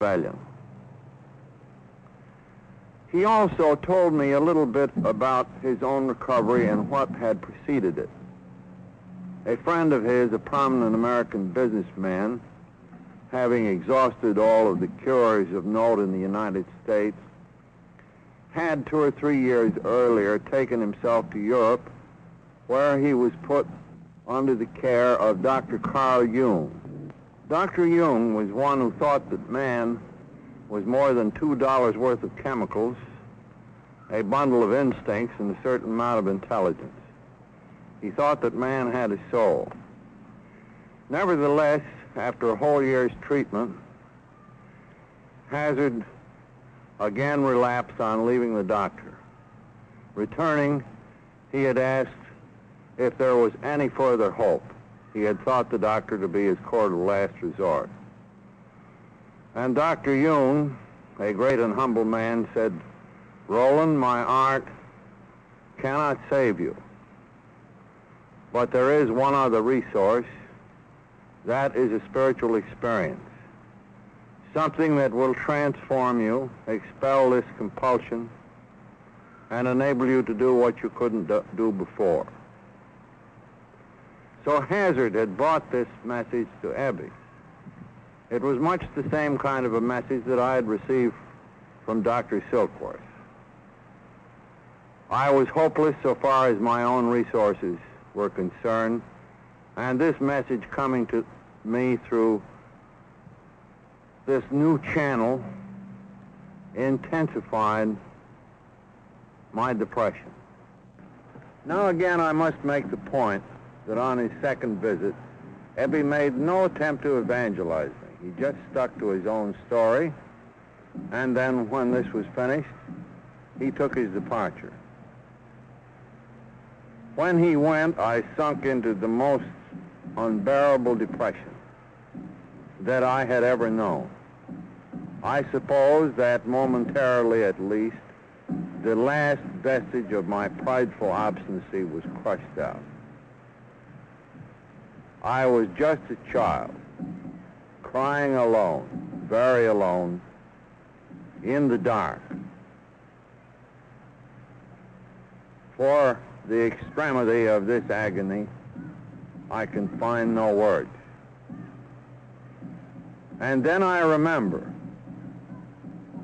rebellion. He also told me a little bit about his own recovery and what had preceded it. A friend of his, a prominent American businessman, having exhausted all of the cures of note in the United States, had 2 or 3 years earlier taken himself to Europe, where he was put under the care of Dr. Carl Jung. Dr. Jung was one who thought that man was more than $2 worth of chemicals, a bundle of instincts, and a certain amount of intelligence. He thought that man had a soul. Nevertheless, after a whole year's treatment, Hazard again relapsed on leaving the doctor. Returning, he had asked if there was any further hope. He had thought the doctor to be his court of last resort. And Dr. Jung, a great and humble man, said, "Roland, my art cannot save you. But there is one other resource. That is a spiritual experience. Something that will transform you, expel this compulsion, and enable you to do what you couldn't do before." So Hazard had brought this message to Ebbe. It was much the same kind of a message that I had received from Dr. Silkworth. I was hopeless so far as my own resources were concerned, and this message coming to me through this new channel intensified my depression. Now again, I must make the point that on his second visit, Ebbe made no attempt to evangelize me. He just stuck to his own story, and then when this was finished, he took his departure. When he went, I sunk into the most unbearable depression that I had ever known. I suppose that momentarily at least, the last vestige of my prideful obstinacy was crushed out. I was just a child, crying alone, very alone, in the dark. For the extremity of this agony, I can find no words. And then I remember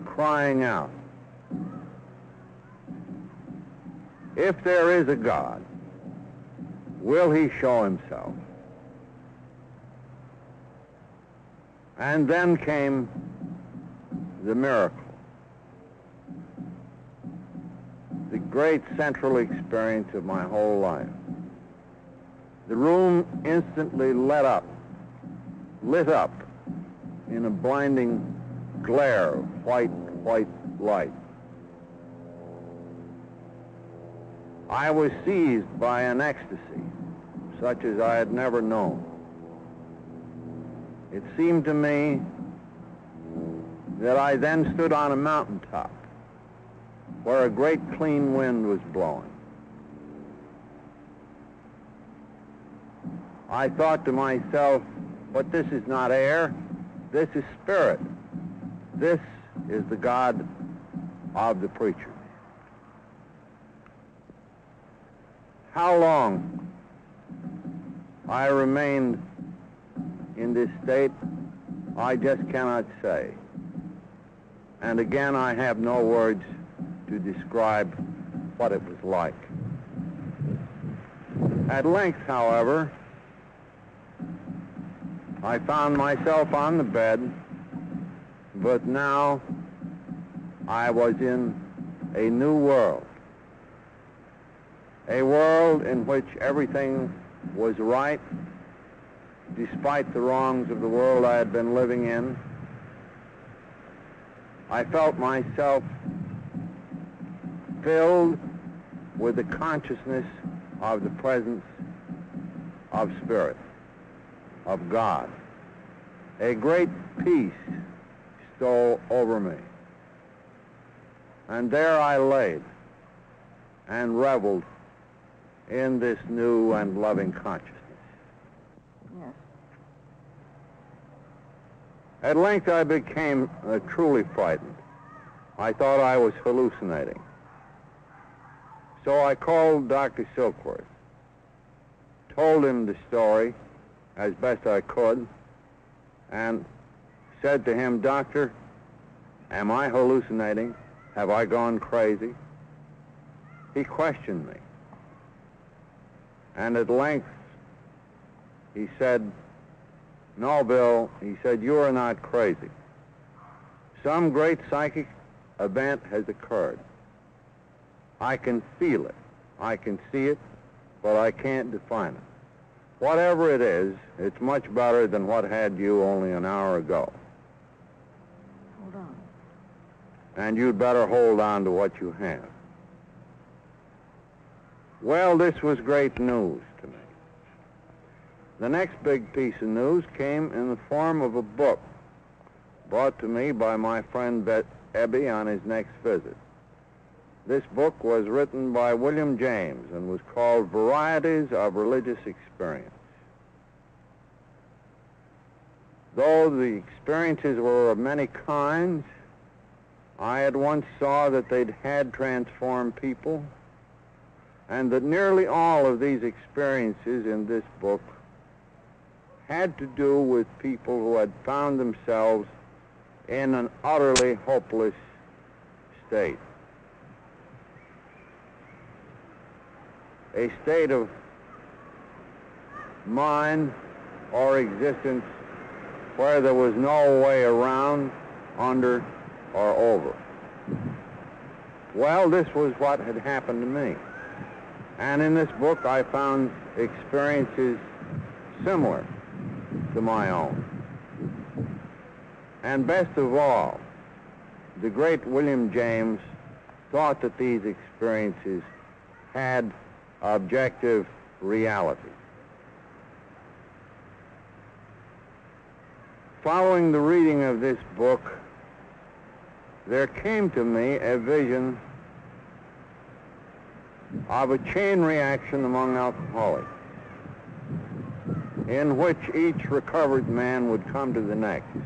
crying out, "If there is a God, will he show himself?" And then came the miracle, the great central experience of my whole life. The room instantly lit up in a blinding glare of white light. I was seized by an ecstasy such as I had never known. It seemed to me that I then stood on a mountaintop where a great clean wind was blowing. I thought to myself, but this is not air, this is spirit. This is the God of the preacher. How long I remained in this state, I just cannot say. And again, I have no words to describe what it was like. At length, however, I found myself on the bed, but now I was in a new world. A world in which everything was right, despite the wrongs of the world I had been living in. I felt myself filled with the consciousness of the presence of Spirit, of God. A great peace stole over me. And there I laid and reveled in this new and loving consciousness. Yes. At length I became truly frightened. I thought I was hallucinating. So I called Dr. Silkworth, told him the story as best I could, and said to him, "Doctor, am I hallucinating? Have I gone crazy?" He questioned me. And at length he said, "No, Bill," he said, "you are not crazy. Some great psychic event has occurred. I can feel it. I can see it, but I can't define it. Whatever it is, it's much better than what had you only an hour ago. Hold on. And you'd better hold on to what you have." Well, this was great news to me. The next big piece of news came in the form of a book brought to me by my friend Ebby on his next visit. This book was written by William James and was called Varieties of Religious Experience. Though the experiences were of many kinds, I at once saw that they'd had transformed people, and that nearly all of these experiences in this book had to do with people who had found themselves in an utterly hopeless state. A state of mind or existence where there was no way around, under, or over. Well, this was what had happened to me. And in this book I found experiences similar to my own. And best of all, the great William James thought that these experiences had objective reality. Following the reading of this book, there came to me a vision of a chain reaction among alcoholics, in which each recovered man would come to the next